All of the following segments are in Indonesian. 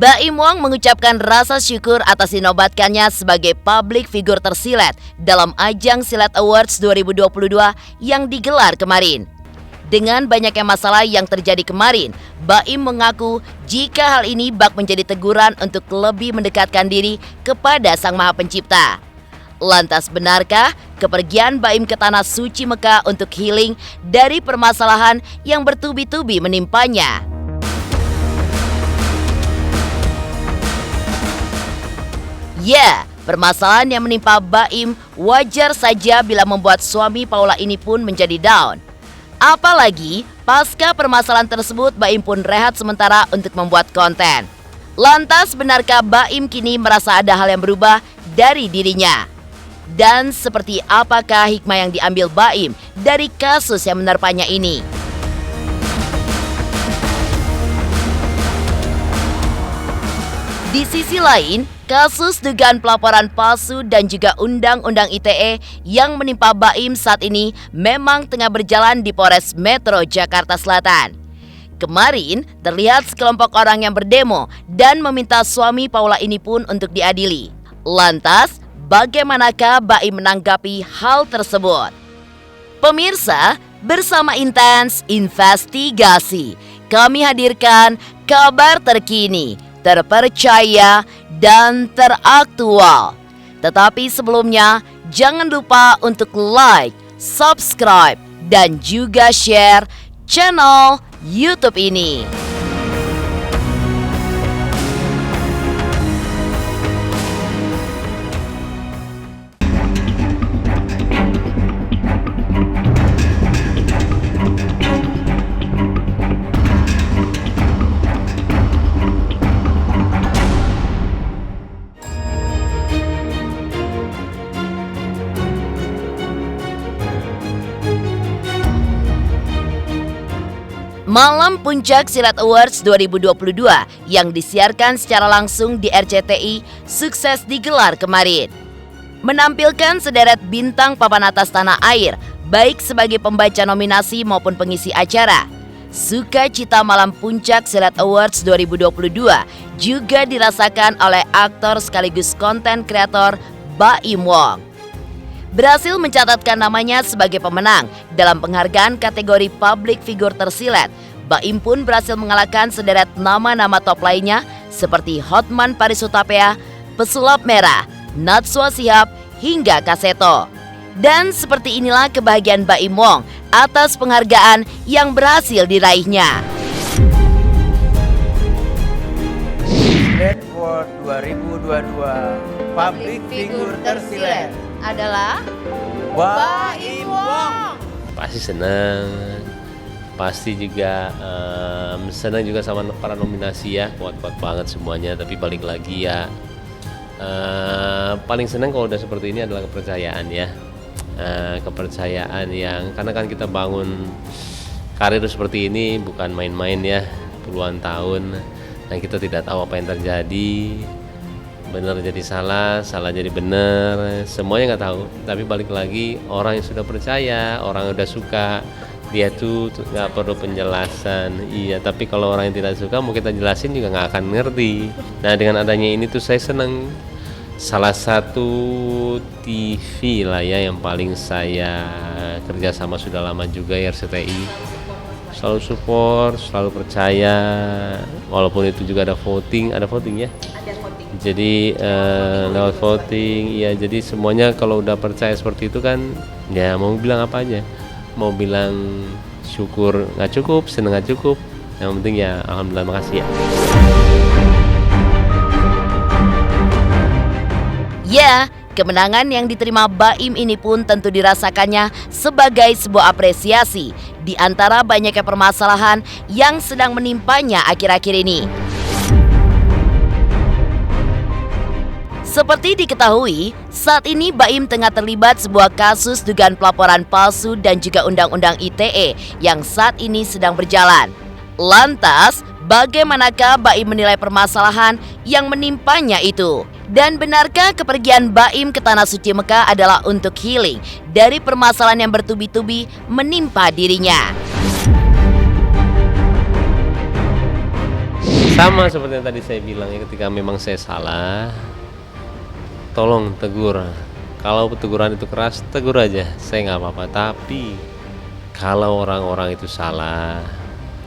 Baim Wong mengucapkan rasa syukur atas dinobatkannya sebagai public figure tersilet dalam ajang Silat Awards 2022 yang digelar kemarin. Dengan banyaknya masalah yang terjadi kemarin, Baim mengaku jika hal ini bak menjadi teguran untuk lebih mendekatkan diri kepada Sang Maha Pencipta. Lantas benarkah kepergian Baim ke Tanah Suci Mekah untuk healing dari permasalahan yang bertubi-tubi menimpanya? Ya, permasalahan yang menimpa Baim wajar saja bila membuat suami Paula ini pun menjadi down. Apalagi pasca permasalahan tersebut Baim pun rehat sementara untuk membuat konten. Lantas benarkah Baim kini merasa ada hal yang berubah dari dirinya? Dan seperti apakah hikmah yang diambil Baim dari kasus yang menerpanya ini? Di sisi lain, kasus dugaan pelaporan palsu dan juga Undang-Undang ITE yang menimpa Baim saat ini memang tengah berjalan di Polres Metro Jakarta Selatan. Kemarin, terlihat sekelompok orang yang berdemo dan meminta suami Paula ini pun untuk diadili. Lantas, bagaimanakah Baim menanggapi hal tersebut? Pemirsa, bersama Intens Investigasi, kami hadirkan kabar terkini, terpercaya, dan teraktual. Tetapi sebelumnya, jangan lupa untuk like, subscribe, dan juga share channel YouTube ini. Malam Puncak Silat Awards 2022 yang disiarkan secara langsung di RCTI sukses digelar kemarin. Menampilkan sederet bintang papan atas tanah air, baik sebagai pembaca nominasi maupun pengisi acara. Sukacita Malam Puncak Silat Awards 2022 juga dirasakan oleh aktor sekaligus konten kreator Baim Wong. Berhasil mencatatkan namanya sebagai pemenang dalam penghargaan kategori public figure tersilet. Baim pun berhasil mengalahkan sederet nama-nama top lainnya seperti Hotman Paris Hutapea, Pesulap Merah, Najwa Shihab, hingga Kaseto. Dan seperti inilah kebahagiaan Baim Wong atas penghargaan yang berhasil diraihnya. Silat Award 2022 Public Figure Tersilet Adalah Baim Wong. Pasti senang, pasti juga senang juga sama para nominasi ya, kuat-kuat banget semuanya. Tapi balik lagi ya, paling senang kalau udah seperti ini adalah kepercayaan ya, kepercayaan yang karena kan kita bangun karir seperti ini bukan main-main ya, puluhan tahun, dan kita tidak tahu apa yang terjadi. Benar jadi salah, salah jadi benar, semuanya nggak tahu. Tapi balik lagi, orang yang sudah percaya, orang yang udah suka, dia tuh nggak perlu penjelasan. Iya, tapi kalau orang yang tidak suka mau kita jelasin juga nggak akan ngerti. Nah, dengan adanya ini tuh saya senang. Salah satu TV lah ya yang paling saya kerja sama sudah lama juga ya, RCTI. Selalu support, selalu percaya, walaupun itu juga ada voting ya. Jadi lewat voting ya, jadi semuanya kalau udah percaya seperti itu kan ya mau bilang apa aja, mau bilang syukur nggak cukup, seneng nggak cukup, yang penting ya alhamdulillah, makasih ya. Ya, kemenangan yang diterima Baim ini pun tentu dirasakannya sebagai sebuah apresiasi di antara banyaknya permasalahan yang sedang menimpanya akhir-akhir ini. Seperti diketahui, saat ini Baim tengah terlibat sebuah kasus dugaan pelaporan palsu dan juga Undang-Undang ITE yang saat ini sedang berjalan. Lantas, bagaimanakah Baim menilai permasalahan yang menimpanya itu? Dan benarkah kepergian Baim ke Tanah Suci Mekah adalah untuk healing dari permasalahan yang bertubi-tubi menimpa dirinya? sama seperti yang tadi saya bilang ya, ketika memang saya salah, tolong tegur. Kalau teguran itu keras, tegur aja, saya nggak apa-apa. Tapi kalau orang-orang itu salah,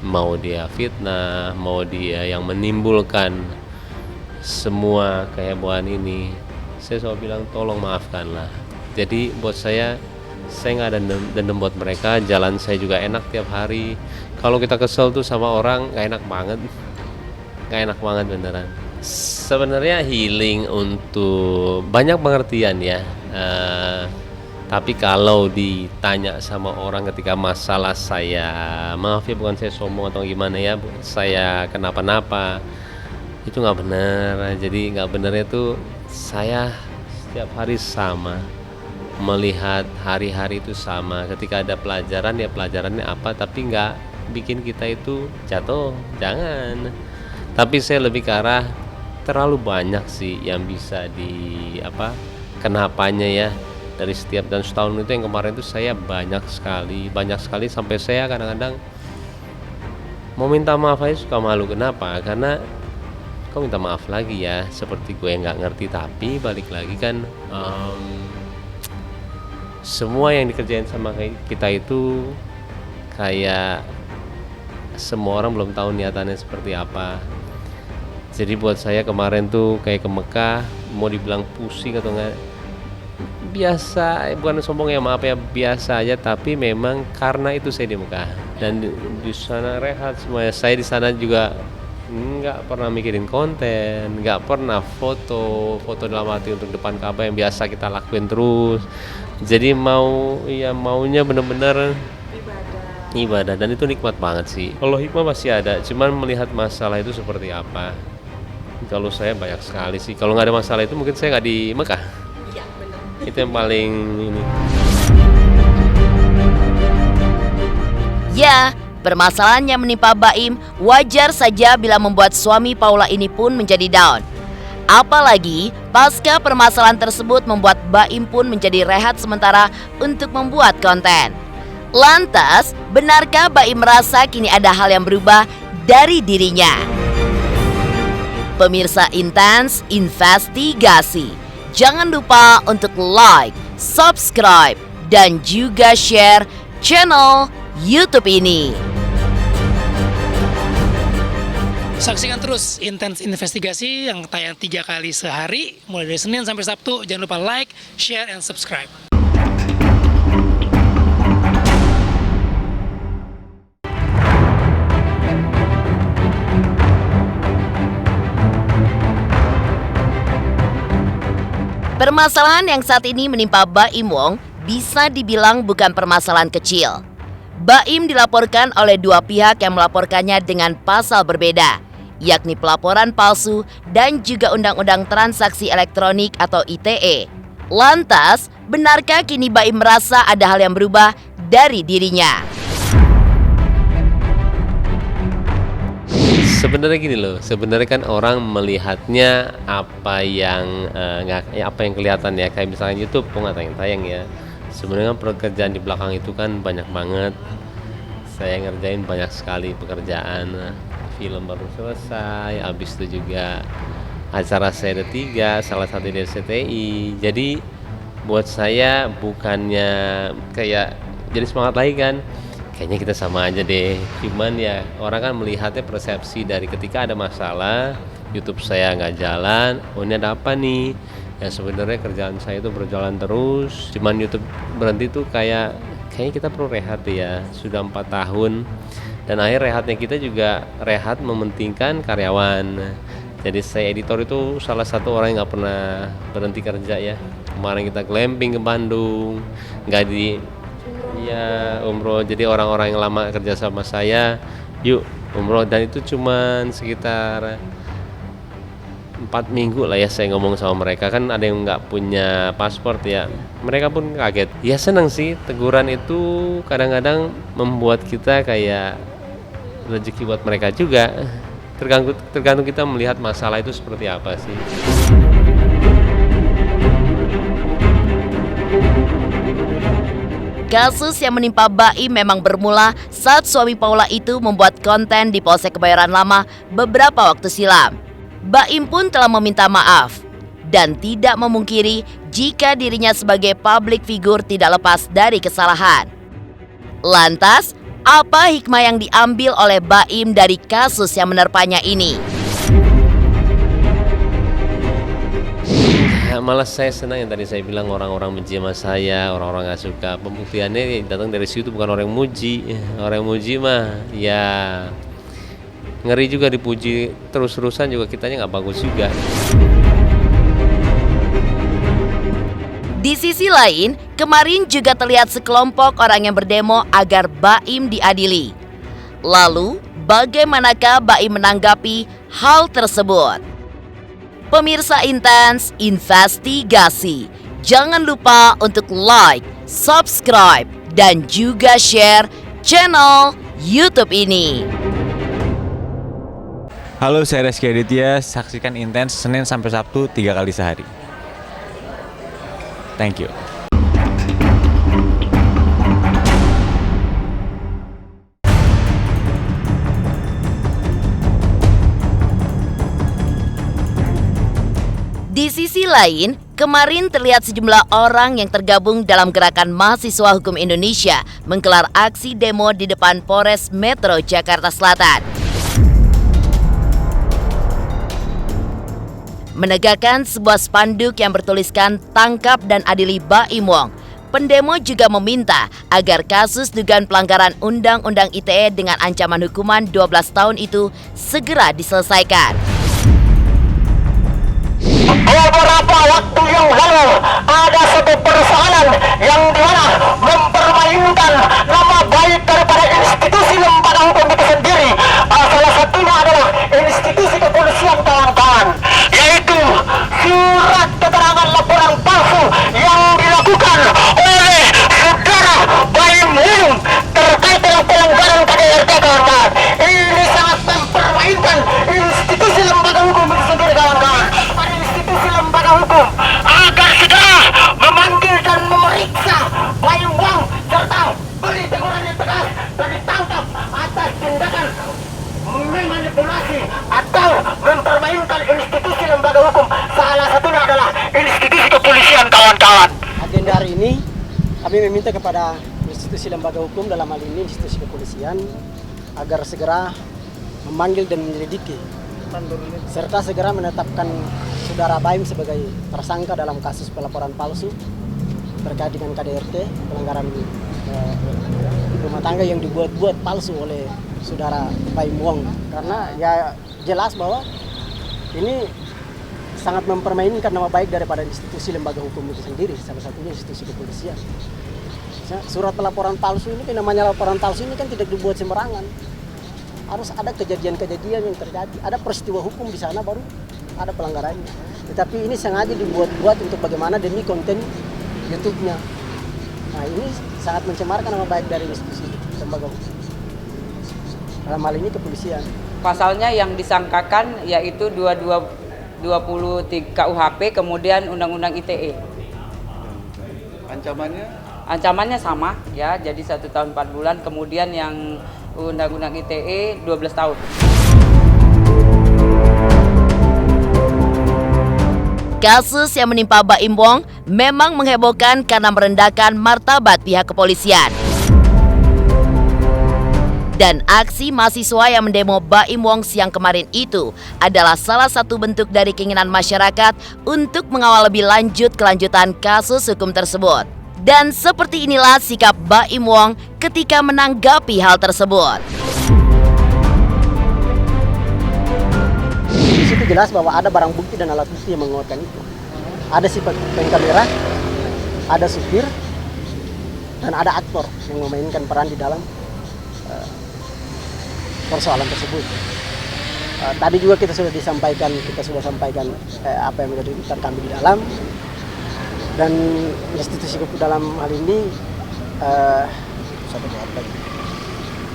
mau dia fitnah, mau dia yang menimbulkan semua kehebohan ini, saya selalu bilang tolong maafkanlah. Jadi buat saya nggak ada dendam buat mereka. Jalan saya juga enak tiap hari. Kalau kita kesel tuh sama orang, nggak enak banget beneran. Sebenarnya healing untuk banyak pengertian ya. Tapi kalau ditanya sama orang ketika masalah saya, maaf ya bukan saya sombong atau gimana ya, saya kenapa-napa, itu nggak benar. Jadi nggak benarnya tuh saya setiap hari sama, melihat hari-hari itu sama. Ketika ada pelajaran ya pelajarannya apa, tapi nggak bikin kita itu jatuh, jangan. Tapi saya lebih ke arah terlalu banyak sih yang bisa kenapanya ya, dari setiap dan setahun itu yang kemarin itu saya banyak sekali sampai saya kadang-kadang mau minta maaf aja suka malu. Kenapa? Karena kok minta maaf lagi ya, seperti gue nggak ngerti. Tapi balik lagi kan, semua yang dikerjain sama kita itu kayak semua orang belum tahu niatannya seperti apa. Jadi buat saya kemarin tuh kayak ke Mekah, mau dibilang pusing atau enggak, biasa, bukan sombong ya, maaf ya, biasa aja. Tapi memang karena itu saya di Mekah dan di sana rehat semuanya. Saya di sana juga nggak pernah mikirin konten, nggak pernah foto dalam arti untuk depan Ka'bah yang biasa kita lakuin terus. Jadi maunya bener-bener ibadah, dan itu nikmat banget sih. Kalau hikmah pasti ada, cuman melihat masalah itu seperti apa. Kalau saya banyak sekali sih. Kalau nggak ada masalah itu mungkin saya nggak di Mekah. Iya benar. Itu yang paling ini. Ya, permasalahan yang menimpa Baim wajar saja bila membuat suami Paula ini pun menjadi down. Apalagi pasca permasalahan tersebut membuat Baim pun menjadi rehat sementara untuk membuat konten. Lantas, benarkah Baim merasa kini ada hal yang berubah dari dirinya? Pemirsa Intens Investigasi, jangan lupa untuk like, subscribe, dan juga share channel YouTube ini. Saksikan terus Intens Investigasi yang tayang 3 kali sehari, mulai dari Senin sampai Sabtu. Jangan lupa like, share, and subscribe. Permasalahan yang saat ini menimpa Baim Wong bisa dibilang bukan permasalahan kecil. Baim dilaporkan oleh dua pihak yang melaporkannya dengan pasal berbeda, yakni pelaporan palsu dan juga Undang-Undang Transaksi Elektronik atau ITE. Lantas, benarkah kini Baim merasa ada hal yang berubah dari dirinya? Sebenarnya gini loh, sebenarnya kan orang melihatnya apa yang kelihatan ya, kayak misalnya YouTube kok nggak tayang ya. Sebenarnya pekerjaan di belakang itu kan banyak banget. Saya ngerjain banyak sekali pekerjaan. Film baru selesai, habis itu juga acara saya ada 3, salah satu di RCTI. Jadi buat saya bukannya kayak jadi semangat lagi kan. Kayaknya kita sama aja deh. Cuman ya orang kan melihatnya persepsi dari ketika ada masalah, YouTube saya nggak jalan, oh ini ada apa nih? Ya sebenarnya kerjaan saya itu berjalan terus. Cuman YouTube berhenti tuh kayaknya kita perlu rehat ya. Sudah 4 tahun dan akhir rehatnya kita juga rehat mementingkan karyawan. Jadi saya editor itu salah satu orang yang nggak pernah berhenti kerja ya. Kemarin kita glamping ke Bandung, nggak di umroh. Jadi orang-orang yang lama kerja sama saya, yuk umroh, dan itu cuman sekitar 4 minggu lah ya saya ngomong sama mereka. Kan ada yang nggak punya paspor ya, mereka pun kaget. Ya senang sih, teguran itu kadang-kadang membuat kita kayak rezeki buat mereka juga. Tergantung kita melihat masalah itu seperti apa sih. Kasus yang menimpa Baim memang bermula saat suami Paula itu membuat konten di Polsek Kebayoran Lama beberapa waktu silam. Baim pun telah meminta maaf dan tidak memungkiri jika dirinya sebagai public figure tidak lepas dari kesalahan. Lantas, apa hikmah yang diambil oleh Baim dari kasus yang menerpanya ini? Malah saya senang yang tadi saya bilang orang-orang benci sama saya, orang-orang nggak suka. Pembuktiannya datang dari situ, bukan orang yang muji. Orang yang muji mah ya ngeri juga, dipuji terus-terusan juga kitanya nggak bagus juga. Di sisi lain, kemarin juga terlihat sekelompok orang yang berdemo agar Baim diadili. Lalu, bagaimanakah Baim menanggapi hal tersebut? Pemirsa Intens Investigasi, jangan lupa untuk like, subscribe, dan juga share channel YouTube ini. Halo, saya Reski Aditya. Saksikan Intens Senin sampai Sabtu 3 kali sehari. Thank you. Di sisi lain, kemarin terlihat sejumlah orang yang tergabung dalam gerakan mahasiswa hukum Indonesia menggelar aksi demo di depan Polres Metro Jakarta Selatan. Menegakkan sebuah spanduk yang bertuliskan "Tangkap dan Adili Baim Wong", pendemo juga meminta agar kasus dugaan pelanggaran Undang-Undang ITE dengan ancaman hukuman 12 tahun itu segera diselesaikan. Beberapa waktu yang lalu ada satu persoalan yang dimana mempermainkan nama baik daripada institusi lembaga hukum itu sendiri. Salah satunya adalah institusi kepolisian, kawan-kawan, yaitu surat keterangan laporan palsu yang dilakukan oleh saudara Baim Wong terkait dengan pelanggaran KDRT, kawan-kawan. Ini sangat mempermainkan institusi lembaga hukum itu sendiri, kawan-kawan. Lembaga hukum agar segera memanggil dan memeriksa Baim Wong serta beri teguran yang tegas dan ditangkap atas tindakan memanipulasi atau mempermainkan institusi lembaga hukum. Salah satunya adalah institusi kepolisian, kawan-kawan. Agenda hari ini kami meminta kepada institusi lembaga hukum, dalam hal ini institusi kepolisian, agar segera memanggil dan menyelidiki serta segera menetapkan saudara Baim sebagai tersangka dalam kasus pelaporan palsu terkait dengan KDRT, pelanggaran rumah tangga yang dibuat-buat palsu oleh saudara Baim Wong. Karena ya jelas bahwa ini sangat mempermainkan nama baik daripada institusi lembaga hukum itu sendiri, salah satunya institusi kepolisian. Surat pelaporan palsu ini, namanya laporan palsu ini kan tidak dibuat sembarangan. Harus ada kejadian-kejadian yang terjadi, ada peristiwa hukum di sana baru ada pelanggarannya. Tetapi ini sengaja dibuat-buat untuk bagaimana demi konten YouTube-nya. Nah, ini sangat mencemarkan nama baik dari institusi lembaga hukum. Dalam hal ini kepolisian. Pasalnya yang disangkakan yaitu 2220 KUHP, kemudian Undang-Undang ITE. Ancamannya sama ya, jadi 1 tahun 4 bulan, kemudian yang Undang-Undang ITE 12 tahun. Kasus yang menimpa Baim Wong memang menghebohkan karena merendahkan martabat pihak kepolisian. Dan aksi mahasiswa yang mendemo Baim Wong siang kemarin itu adalah salah satu bentuk dari keinginan masyarakat untuk mengawal lebih lanjut kelanjutan kasus hukum tersebut. Dan seperti inilah sikap Baim Wong ketika menanggapi hal tersebut. Di situ jelas bahwa ada barang bukti dan alat bukti yang menguatkan itu. Ada sifat kamera, ada supir, dan ada aktor yang memainkan peran di dalam persoalan tersebut. Tadi juga kita sudah sampaikan apa yang menjadi tuntutan kami di dalam, dan institusi dalam hal ini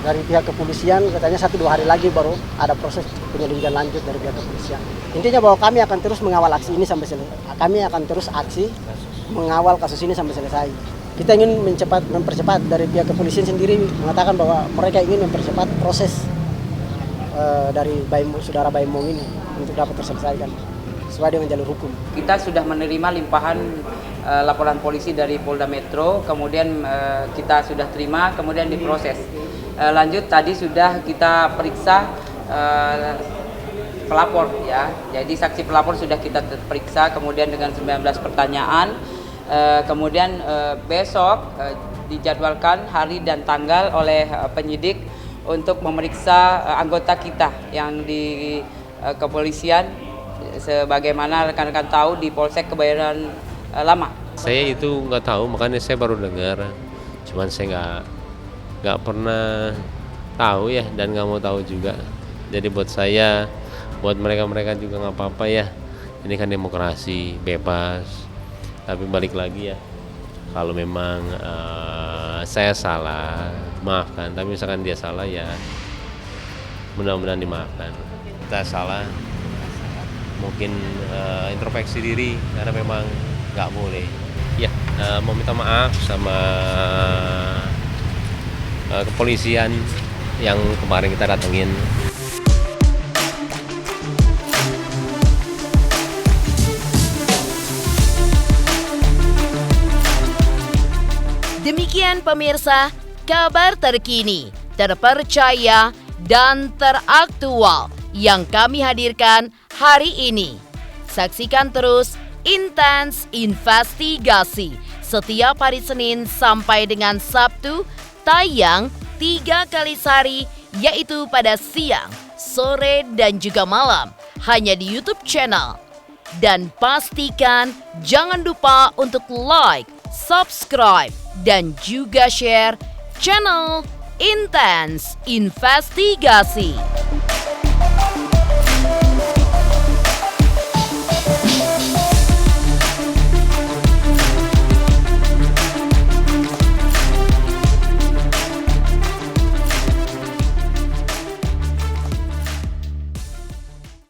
dari pihak kepolisian katanya 1-2 hari lagi baru ada proses penyelidikan lanjut dari pihak kepolisian. Intinya bahwa kami akan terus mengawal aksi ini sampai selesai. Kami akan terus aksi mengawal kasus ini sampai selesai. Kita ingin mempercepat dari pihak kepolisian sendiri mengatakan bahwa mereka ingin mempercepat proses dari saudara Baimong ini untuk dapat terselesaikan sesuai dengan jalur hukum. Kita sudah menerima limpahan laporan polisi dari Polda Metro, kemudian kita sudah terima, kemudian diproses. Lanjut tadi sudah kita periksa pelapor ya. Jadi saksi pelapor sudah kita periksa, kemudian dengan 19 pertanyaan. Kemudian besok dijadwalkan hari dan tanggal oleh penyidik untuk memeriksa anggota kita yang di kepolisian, sebagaimana rekan-rekan tahu di Polsek Kebayoran Lama. Saya itu nggak tahu, makanya saya baru dengar. Cuman saya nggak pernah tahu ya, dan nggak mau tahu juga. Jadi buat saya, buat mereka juga nggak apa-apa ya. Ini kan demokrasi, bebas. Tapi balik lagi ya, kalau memang saya salah, maafkan. Tapi misalkan dia salah ya, mudah-mudahan dimaafkan. Kita salah, mungkin introspeksi diri karena memang nggak boleh. Ya, mau minta maaf sama kepolisian yang kemarin kita datengin. Demikian pemirsa, kabar terkini, terpercaya, dan teraktual yang kami hadirkan hari ini. Saksikan terus Intens Investigasi setiap hari Senin sampai dengan Sabtu, tayang 3 kali sehari, yaitu pada siang, sore, dan juga malam, hanya di YouTube channel. Dan pastikan jangan lupa untuk like, subscribe, dan juga share channel Intens Investigasi.